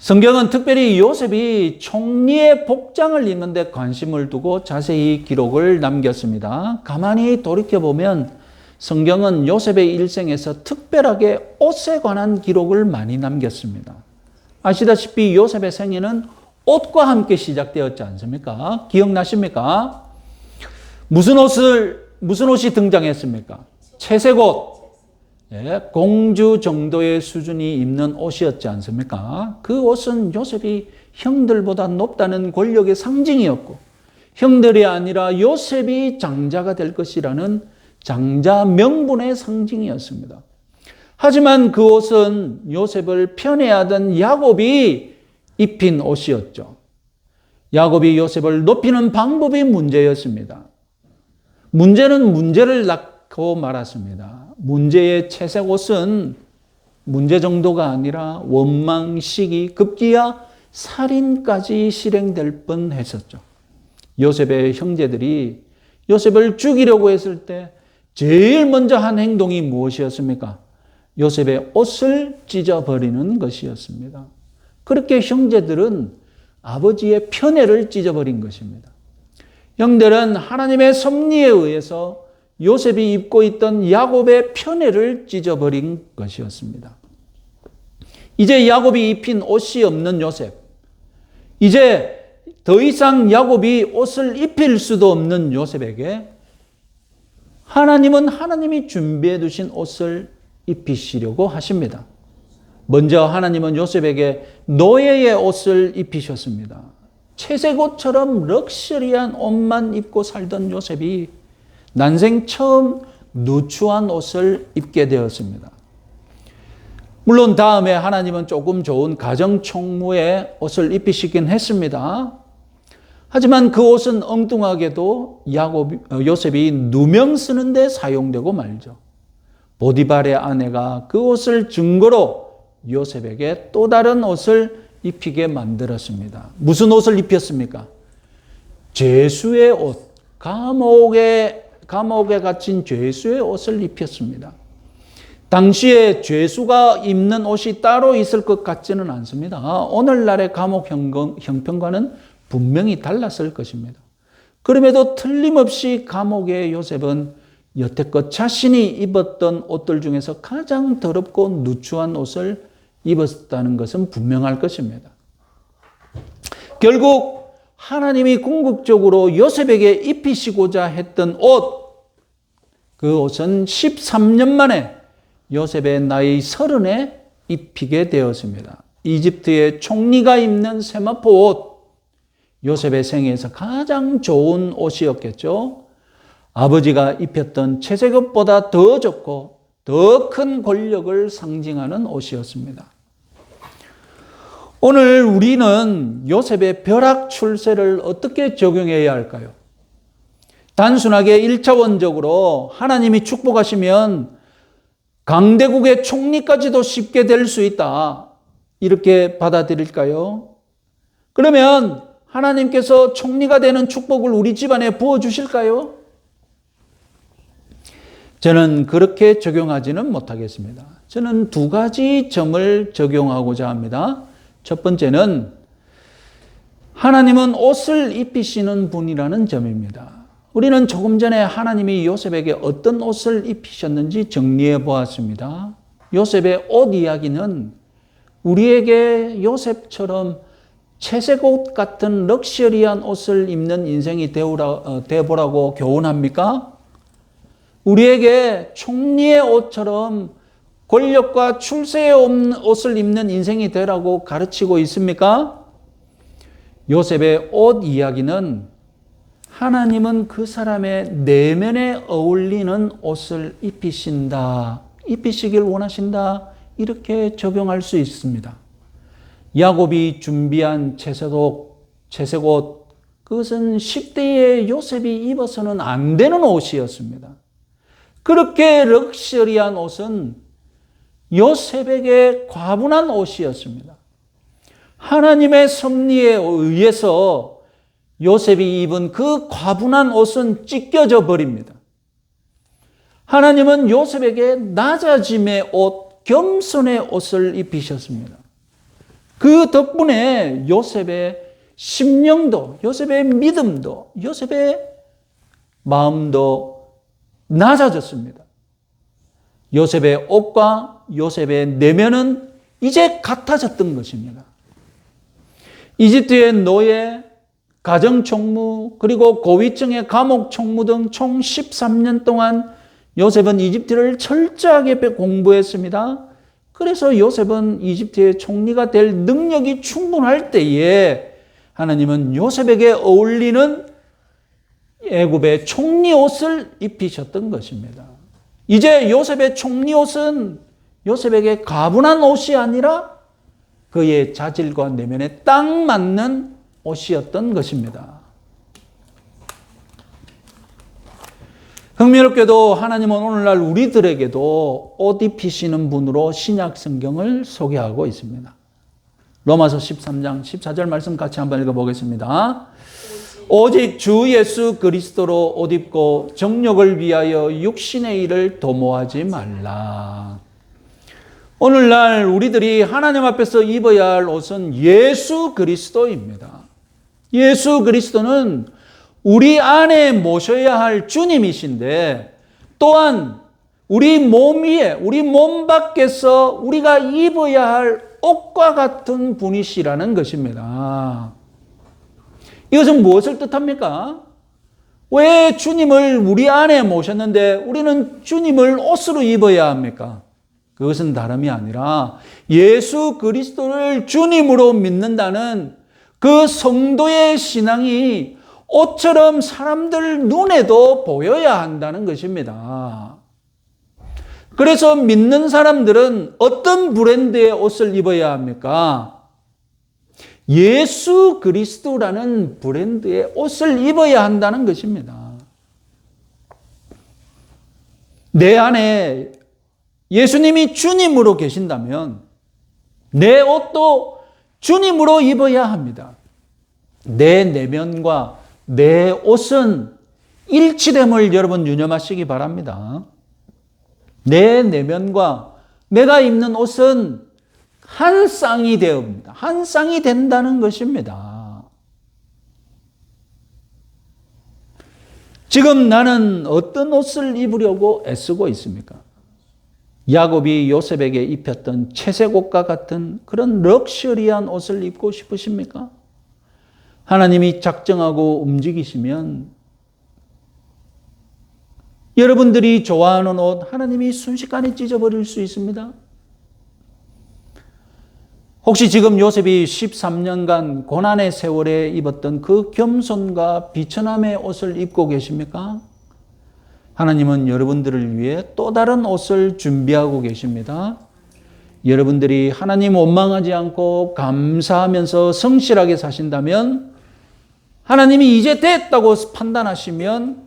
성경은 특별히 요셉이 총리의 복장을 입는 데 관심을 두고 자세히 기록을 남겼습니다. 가만히 돌이켜보면 성경은 요셉의 일생에서 특별하게 옷에 관한 기록을 많이 남겼습니다. 아시다시피 요셉의 생애는 옷과 함께 시작되었지 않습니까? 기억나십니까? 무슨 옷이 등장했습니까? 채색 옷. 예, 공주 정도의 수준이 입는 옷이었지 않습니까? 그 옷은 요셉이 형들보다 높다는 권력의 상징이었고, 형들이 아니라 요셉이 장자가 될 것이라는 장자 명분의 상징이었습니다. 하지만 그 옷은 요셉을 편애하던 야곱이 입힌 옷이었죠. 야곱이 요셉을 높이는 방법이 문제였습니다. 문제는 문제를 낳고 말았습니다. 문제의 채색 옷은 문제 정도가 아니라 원망, 시기, 급기야 살인까지 실행될 뻔했었죠. 요셉의 형제들이 요셉을 죽이려고 했을 때 제일 먼저 한 행동이 무엇이었습니까? 요셉의 옷을 찢어버리는 것이었습니다. 그렇게 형제들은 아버지의 편애를 찢어버린 것입니다. 형들은 하나님의 섭리에 의해서 요셉이 입고 있던 야곱의 편애를 찢어버린 것이었습니다. 이제 야곱이 입힌 옷이 없는 요셉, 이제 더 이상 야곱이 옷을 입힐 수도 없는 요셉에게 하나님은 하나님이 준비해 두신 옷을 입히시려고 하십니다. 먼저 하나님은 요셉에게 노예의 옷을 입히셨습니다. 채색 옷처럼 럭셔리한 옷만 입고 살던 요셉이 난생 처음 누추한 옷을 입게 되었습니다. 물론 다음에 하나님은 조금 좋은 가정총무의 옷을 입히시긴 했습니다. 하지만 그 옷은 엉뚱하게도 요셉이 누명 쓰는 데 사용되고 말죠. 보디발의 아내가 그 옷을 증거로 요셉에게 또 다른 옷을 입히게 만들었습니다. 무슨 옷을 입혔습니까? 죄수의 옷, 감옥에 갇힌 죄수의 옷을 입혔습니다. 당시에 죄수가 입는 옷이 따로 있을 것 같지는 않습니다. 오늘날의 감옥 형편과는 분명히 달랐을 것입니다. 그럼에도 틀림없이 감옥의 요셉은 여태껏 자신이 입었던 옷들 중에서 가장 더럽고 누추한 옷을 입었다는 것은 분명할 것입니다. 결국 하나님이 궁극적으로 요셉에게 입히시고자 했던 옷, 그 옷은 13년 만에 요셉의 나이 30에 입히게 되었습니다. 이집트의 총리가 입는 세마포 옷, 요셉의 생애에서 가장 좋은 옷이었겠죠. 아버지가 입혔던 채색 옷보다 더 좋고 더 큰 권력을 상징하는 옷이었습니다. 오늘 우리는 요셉의 벼락 출세를 어떻게 적용해야 할까요? 단순하게 1차원적으로 하나님이 축복하시면 강대국의 총리까지도 쉽게 될 수 있다, 이렇게 받아들일까요? 그러면 하나님께서 총리가 되는 축복을 우리 집안에 부어주실까요? 저는 그렇게 적용하지는 못하겠습니다. 저는 두 가지 점을 적용하고자 합니다. 첫 번째는 하나님은 옷을 입히시는 분이라는 점입니다. 우리는 조금 전에 하나님이 요셉에게 어떤 옷을 입히셨는지 정리해 보았습니다. 요셉의 옷 이야기는 우리에게 요셉처럼 채색 옷 같은 럭셔리한 옷을 입는 인생이 되어보라고 교훈합니까? 우리에게 총리의 옷처럼 권력과 출세에 없는 옷을 입는 인생이 되라고 가르치고 있습니까? 요셉의 옷 이야기는 하나님은 그 사람의 내면에 어울리는 옷을 입히시길 원하신다, 이렇게 적용할 수 있습니다. 야곱이 준비한 채색 옷, 그것은 10대의 요셉이 입어서는 안 되는 옷이었습니다. 그렇게 럭셔리한 옷은 요셉에게 과분한 옷이었습니다. 하나님의 섭리에 의해서 요셉이 입은 그 과분한 옷은 찢겨져 버립니다. 하나님은 요셉에게 낮아짐의 옷, 겸손의 옷을 입히셨습니다. 그 덕분에 요셉의 심령도, 요셉의 믿음도, 요셉의 마음도 낮아졌습니다. 요셉의 옷과 요셉의 내면은 이제 같아졌던 것입니다. 이집트의 노예, 가정총무, 그리고 고위층의 감옥 총무 등 총 13년 동안 요셉은 이집트를 철저하게 공부했습니다. 그래서 요셉은 이집트의 총리가 될 능력이 충분할 때에 하나님은 요셉에게 어울리는 애굽의 총리 옷을 입히셨던 것입니다. 이제 요셉의 총리 옷은 요셉에게 가분한 옷이 아니라 그의 자질과 내면에 딱 맞는 옷이었던 것입니다. 흥미롭게도 하나님은 오늘날 우리들에게도 옷 입히시는 분으로 신약 성경을 소개하고 있습니다. 로마서 13장 14절 말씀 같이 한번 읽어보겠습니다. 오직 주 예수 그리스도로 옷 입고 정욕을 위하여 육신의 일을 도모하지 말라. 오늘날 우리들이 하나님 앞에서 입어야 할 옷은 예수 그리스도입니다. 예수 그리스도는 우리 안에 모셔야 할 주님이신데 또한 우리 몸 위에, 우리 몸 밖에서 우리가 입어야 할 옷과 같은 분이시라는 것입니다. 이것은 무엇을 뜻합니까? 왜 주님을 우리 안에 모셨는데 우리는 주님을 옷으로 입어야 합니까? 그것은 다름이 아니라 예수 그리스도를 주님으로 믿는다는 그 성도의 신앙이 옷처럼 사람들 눈에도 보여야 한다는 것입니다. 그래서 믿는 사람들은 어떤 브랜드의 옷을 입어야 합니까? 예수 그리스도라는 브랜드의 옷을 입어야 한다는 것입니다. 내 안에 예수님이 주님으로 계신다면 내 옷도 주님으로 입어야 합니다. 내 내면과 내 옷은 일치됨을 여러분 유념하시기 바랍니다. 내 내면과 내가 입는 옷은 한 쌍이 되옵니다. 한 쌍이 된다는 것입니다. 지금 나는 어떤 옷을 입으려고 애쓰고 있습니까? 야곱이 요셉에게 입혔던 채색 옷과 같은 그런 럭셔리한 옷을 입고 싶으십니까? 하나님이 작정하고 움직이시면 여러분들이 좋아하는 옷 하나님이 순식간에 찢어버릴 수 있습니다. 혹시 지금 요셉이 13년간 고난의 세월에 입었던 그 겸손과 비천함의 옷을 입고 계십니까? 하나님은 여러분들을 위해 또 다른 옷을 준비하고 계십니다. 여러분들이 하나님 원망하지 않고 감사하면서 성실하게 사신다면 하나님이 이제 됐다고 판단하시면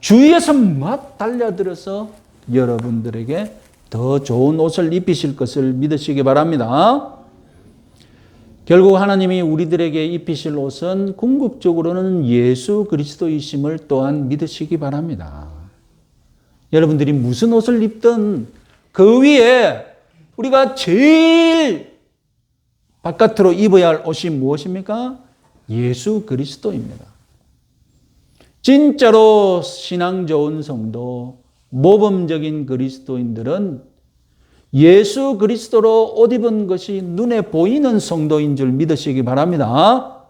주위에서 막 달려들어서 여러분들에게 더 좋은 옷을 입히실 것을 믿으시기 바랍니다. 결국 하나님이 우리들에게 입히실 옷은 궁극적으로는 예수 그리스도이심을 또한 믿으시기 바랍니다. 여러분들이 무슨 옷을 입든 그 위에 우리가 제일 바깥으로 입어야 할 옷이 무엇입니까? 예수 그리스도입니다. 진짜로 신앙 좋은 성도, 모범적인 그리스도인들은 예수 그리스도로 옷 입은 것이 눈에 보이는 성도인 줄 믿으시기 바랍니다.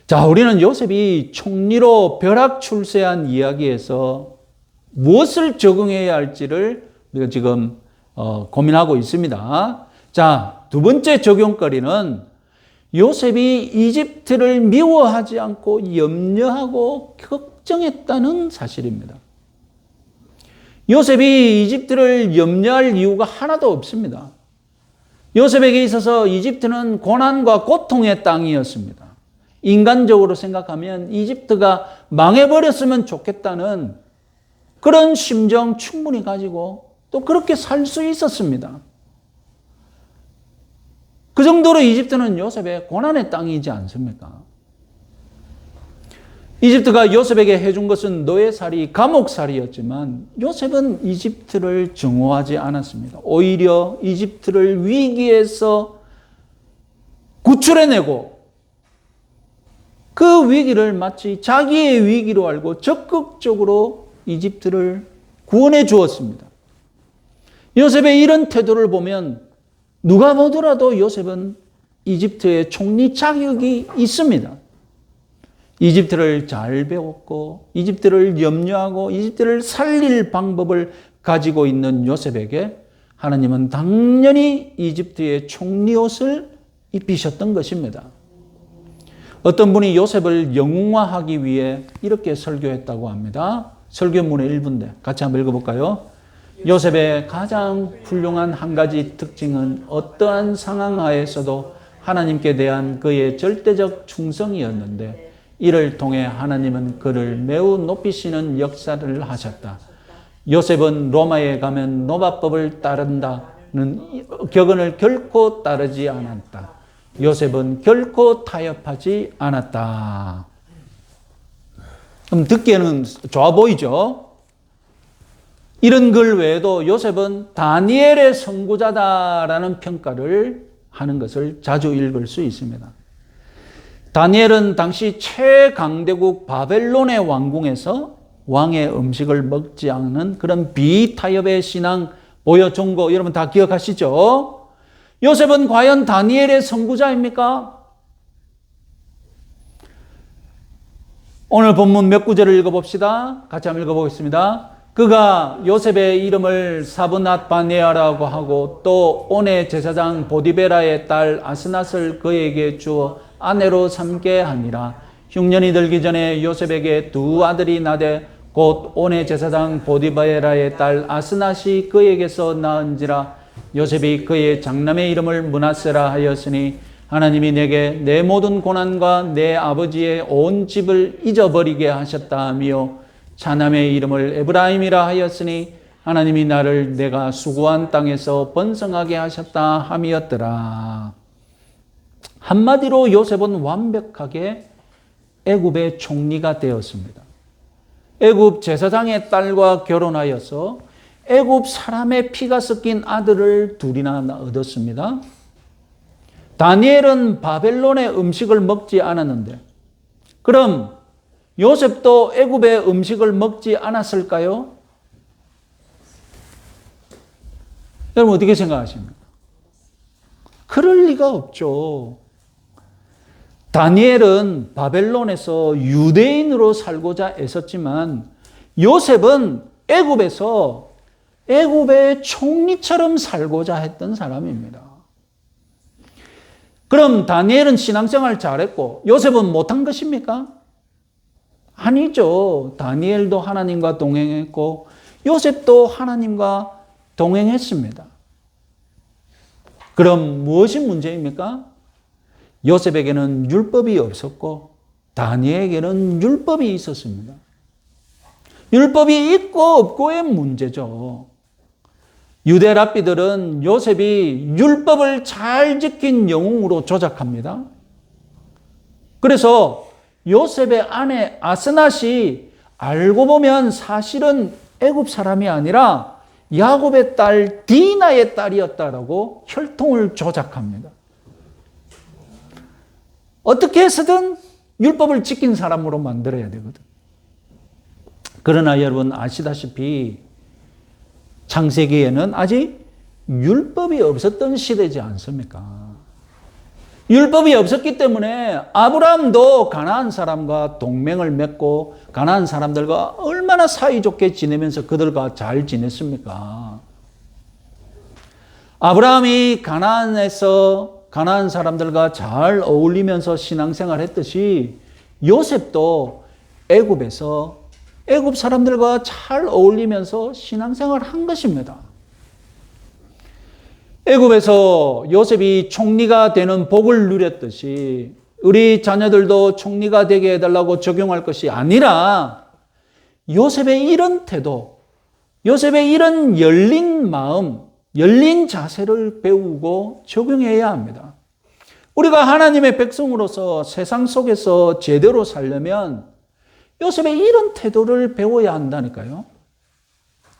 자, 우리는 요셉이 총리로 벼락 출세한 이야기에서 무엇을 적응해야 할지를 우리가 지금 고민하고 있습니다. 자, 두 번째 적용거리는 요셉이 이집트를 미워하지 않고 염려하고 걱정했다는 사실입니다. 요셉이 이집트를 염려할 이유가 하나도 없습니다. 요셉에게 있어서 이집트는 고난과 고통의 땅이었습니다. 인간적으로 생각하면 이집트가 망해버렸으면 좋겠다는 그런 심정 충분히 가지고 또 그렇게 살 수 있었습니다. 그 정도로 이집트는 요셉의 고난의 땅이지 않습니까? 이집트가 요셉에게 해준 것은 노예살이, 감옥살이였지만 요셉은 이집트를 증오하지 않았습니다. 오히려 이집트를 위기에서 구출해내고 그 위기를 마치 자기의 위기로 알고 적극적으로 이집트를 구원해 주었습니다. 요셉의 이런 태도를 보면 누가 보더라도 요셉은 이집트의 총리 자격이 있습니다. 이집트를 잘 배웠고 이집트를 염려하고 이집트를 살릴 방법을 가지고 있는 요셉에게 하나님은 당연히 이집트의 총리 옷을 입히셨던 것입니다. 어떤 분이 요셉을 영웅화하기 위해 이렇게 설교했다고 합니다. 설교문의 일부인데 같이 한번 읽어볼까요? 요셉의 가장 훌륭한 한 가지 특징은 어떠한 상황 하에서도 하나님께 대한 그의 절대적 충성이었는데 이를 통해 하나님은 그를 매우 높이시는 역사를 하셨다. 요셉은 로마에 가면 노바법을 따른다는 격언을 결코 따르지 않았다. 요셉은 결코 타협하지 않았다. 그럼 듣기에는 좋아 보이죠? 이런 글 외에도 요셉은 다니엘의 선구자다라는 평가를 하는 것을 자주 읽을 수 있습니다. 다니엘은 당시 최강대국 바벨론의 왕궁에서 왕의 음식을 먹지 않는 그런 비타협의 신앙 보여준 거 여러분 다 기억하시죠? 요셉은 과연 다니엘의 선구자입니까? 오늘 본문 몇 구절을 읽어봅시다. 같이 한번 읽어보겠습니다. 그가 요셉의 이름을 사브낫 바네아라고 하고 또 온의 제사장 보디베라의 딸 아스낫을 그에게 주어 아내로 삼게 하니라. 흉년이 들기 전에 요셉에게 두 아들이 나되 곧 온의 제사장 보디베라의 딸 아스낫이 그에게서 낳은지라. 요셉이 그의 장남의 이름을 므낫세라 하였으니 하나님이 내게 내 모든 고난과 내 아버지의 온 집을 잊어버리게 하셨다 하며 차남의 이름을 에브라임이라 하였으니 하나님이 나를 내가 수고한 땅에서 번성하게 하셨다 함이었더라. 한마디로 요셉은 완벽하게 애굽의 총리가 되었습니다. 애굽 제사장의 딸과 결혼하여서 애굽 사람의 피가 섞인 아들을 둘이나 얻었습니다. 다니엘은 바벨론의 음식을 먹지 않았는데 그럼 요셉도 애굽의 음식을 먹지 않았을까요? 여러분 어떻게 생각하십니까? 그럴 리가 없죠. 다니엘은 바벨론에서 유대인으로 살고자 애썼지만 요셉은 애굽에서 애굽의 총리처럼 살고자 했던 사람입니다. 그럼 다니엘은 신앙생활 잘했고 요셉은 못한 것입니까? 아니죠. 다니엘도 하나님과 동행했고 요셉도 하나님과 동행했습니다. 그럼 무엇이 문제입니까? 요셉에게는 율법이 없었고 다니엘에게는 율법이 있었습니다. 율법이 있고 없고의 문제죠. 유대 랍비들은 요셉이 율법을 잘 지킨 영웅으로 조작합니다. 그래서 요셉의 아내 아스낫이 알고 보면 사실은 애굽 사람이 아니라 야곱의 딸 디나의 딸이었다라고 혈통을 조작합니다. 어떻게 해서든 율법을 지킨 사람으로 만들어야 되거든. 그러나 여러분 아시다시피 창세기에는 아직 율법이 없었던 시대지 않습니까? 율법이 없었기 때문에 아브라함도 가나안 사람과 동맹을 맺고 가나안 사람들과 얼마나 사이좋게 지내면서 그들과 잘 지냈습니까? 아브라함이 가나안에서 가나안 사람들과 잘 어울리면서 신앙생활 했듯이 요셉도 애굽에서 애굽 사람들과 잘 어울리면서 신앙생활 한 것입니다. 애굽에서 요셉이 총리가 되는 복을 누렸듯이 우리 자녀들도 총리가 되게 해달라고 적용할 것이 아니라 요셉의 이런 태도, 요셉의 이런 열린 마음, 열린 자세를 배우고 적용해야 합니다. 우리가 하나님의 백성으로서 세상 속에서 제대로 살려면 요셉의 이런 태도를 배워야 한다니까요.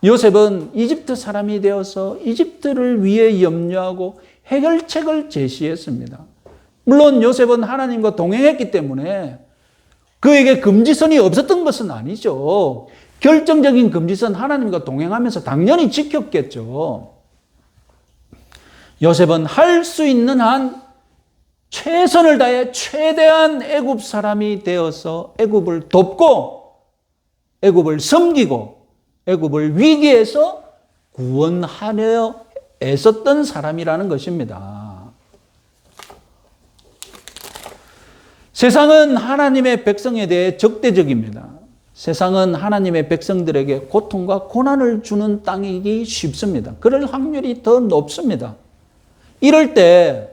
요셉은 이집트 사람이 되어서 이집트를 위해 염려하고 해결책을 제시했습니다. 물론 요셉은 하나님과 동행했기 때문에 그에게 금지선이 없었던 것은 아니죠. 결정적인 금지선 하나님과 동행하면서 당연히 지켰겠죠. 요셉은 할 수 있는 한 최선을 다해 최대한 애굽 사람이 되어서 애굽을 돕고 애굽을 섬기고 애굽을 위기에서 구원하려 애썼던 사람이라는 것입니다. 세상은 하나님의 백성에 대해 적대적입니다. 세상은 하나님의 백성들에게 고통과 고난을 주는 땅이기 쉽습니다. 그럴 확률이 더 높습니다. 이럴 때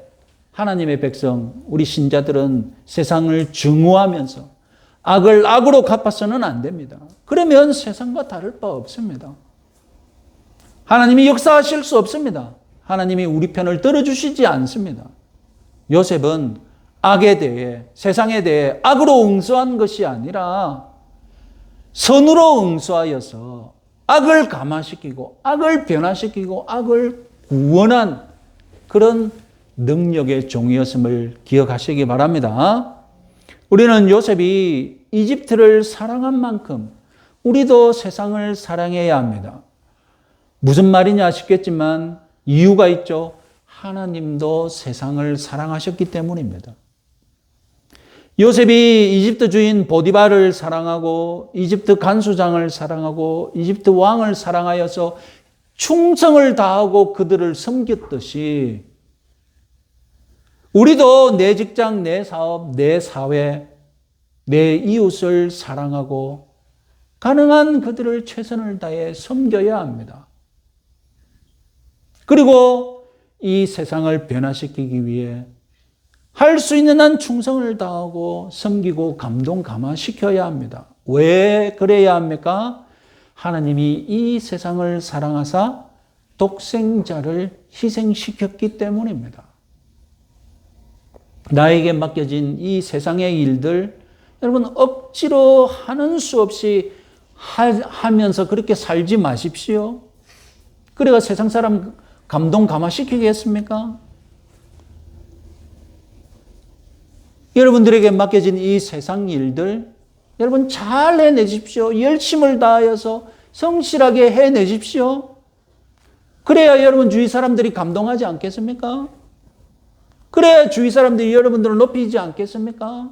하나님의 백성, 우리 신자들은 세상을 증오하면서 악을 악으로 갚아서는 안 됩니다. 그러면 세상과 다를 바 없습니다. 하나님이 역사하실 수 없습니다. 하나님이 우리 편을 들어주시지 않습니다. 요셉은 악에 대해, 세상에 대해 악으로 응수한 것이 아니라 선으로 응수하여서 악을 감화시키고 악을 변화시키고 악을 구원한 그런 능력의 종이었음을 기억하시기 바랍니다. 우리는 요셉이 이집트를 사랑한 만큼 우리도 세상을 사랑해야 합니다. 무슨 말이냐 싶겠지만 이유가 있죠. 하나님도 세상을 사랑하셨기 때문입니다. 요셉이 이집트 주인 보디발을 사랑하고 이집트 간수장을 사랑하고 이집트 왕을 사랑하여서 충성을 다하고 그들을 섬겼듯이 우리도 내 직장, 내 사업, 내 사회, 내 이웃을 사랑하고 가능한 그들을 최선을 다해 섬겨야 합니다. 그리고 이 세상을 변화시키기 위해 할 수 있는 한 충성을 다하고 섬기고 감동 감화시켜야 합니다. 왜 그래야 합니까? 하나님이 이 세상을 사랑하사 독생자를 희생시켰기 때문입니다. 나에게 맡겨진 이 세상의 일들, 여러분 억지로 하는 수 없이 하면서 그렇게 살지 마십시오. 그래가 세상 사람 감동 감화시키겠습니까? 여러분들에게 맡겨진 이 세상 일들, 여러분 잘 해내십시오. 열심을 다하여서 성실하게 해내십시오. 그래야 여러분 주위 사람들이 감동하지 않겠습니까? 그래야 주위 사람들이 여러분들을 높이지 않겠습니까?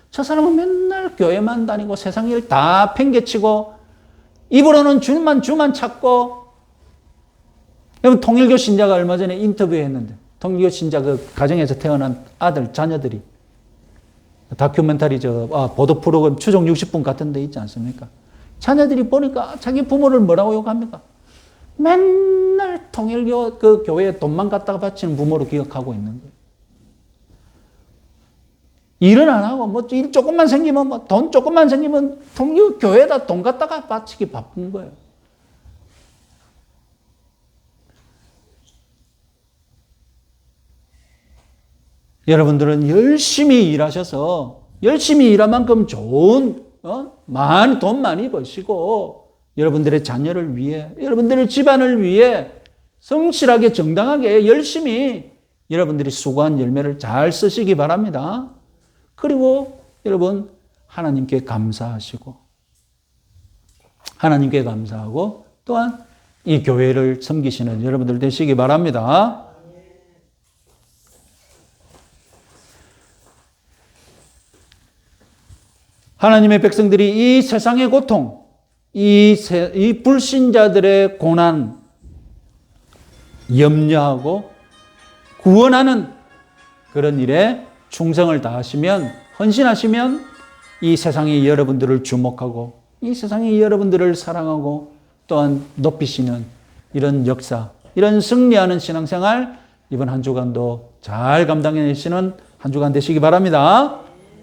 저 사람은 맨날 교회만 다니고 세상 일 다 팽개치고 입으로는 주만 찾고. 여러분 통일교 신자가 얼마 전에 인터뷰했는데 통일교 신자 그 가정에서 태어난 아들 자녀들이 다큐멘터리 보도 프로그램 추정 60분 같은 데 있지 않습니까? 자녀들이 보니까 자기 부모를 뭐라고 욕합니까? 맨날 통일교 그 교회에 돈만 갖다가 바치는 부모로 기억하고 있는 거예요. 일은 안 하고 일 조금만 생기면 돈 조금만 생기면 통일교 교회에다 돈 갖다가 바치기 바쁜 거예요. 여러분들은 열심히 일하셔서 열심히 일한 만큼 좋은 돈 많이 버시고 여러분들의 자녀를 위해 여러분들의 집안을 위해 성실하게 정당하게 열심히 여러분들이 수고한 열매를 잘 쓰시기 바랍니다. 그리고 여러분 하나님께 감사하시고 하나님께 감사하고 또한 이 교회를 섬기시는 여러분들 되시기 바랍니다. 하나님의 백성들이 이 세상의 고통, 이 불신자들의 고난, 염려하고 구원하는 그런 일에 충성을 다하시면, 헌신하시면 이 세상이 여러분들을 주목하고 이 세상이 여러분들을 사랑하고 또한 높이시는 이런 역사, 이런 승리하는 신앙생활 이번 한 주간도 잘 감당해내시는 한 주간 되시기 바랍니다.